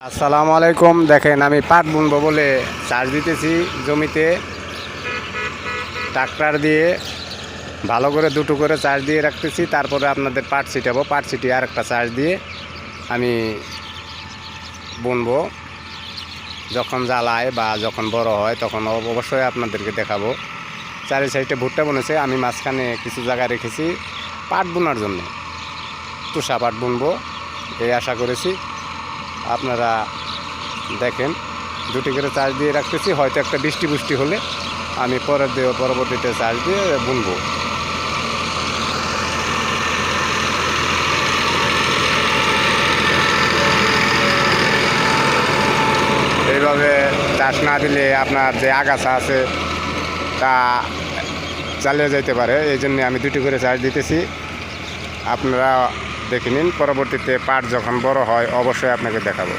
আসসালামু আলাইকুম। দেখেন আমি পাট বুনবো বলে চাষ দিতেছি জমিতে। ট্রাক্টর দিয়ে ভালো করে দুটো করে চাষ দিয়ে রাখতেছি, তারপরে আপনাদের পাট ছিটাবো। পাট ছিটিয়ে আর একটা চাষ দিয়ে আমি বুনবো। যখন জ্বালায় বা যখন বড় হয় তখন অবশ্যই আপনাদেরকে দেখাবো। চারি সাইডে ভুট্টা বুনেছে, আমি মাঝখানে কিছু জায়গা রেখেছি পাট বোনার জন্য। তুষা পাট বুনবো এই আশা করেছি। আপনারা দেখেন দুটি করে চাষ দিয়ে রাখতেছি, হয়তো একটা বৃষ্টি হলে আমি পরবর্তীতে চাষ দিয়ে বুনবো। এইভাবে চাষ না দিলে আপনার যে আগাছা আছে তা চালিয়ে যেতে পারে, এই জন্য আমি দুটি করে চাষ দিতেছি। আপনারা দেখে নিন, পরবর্তীতে পাট যখন বড় হয় অবশ্যই আপনাকে দেখাবো।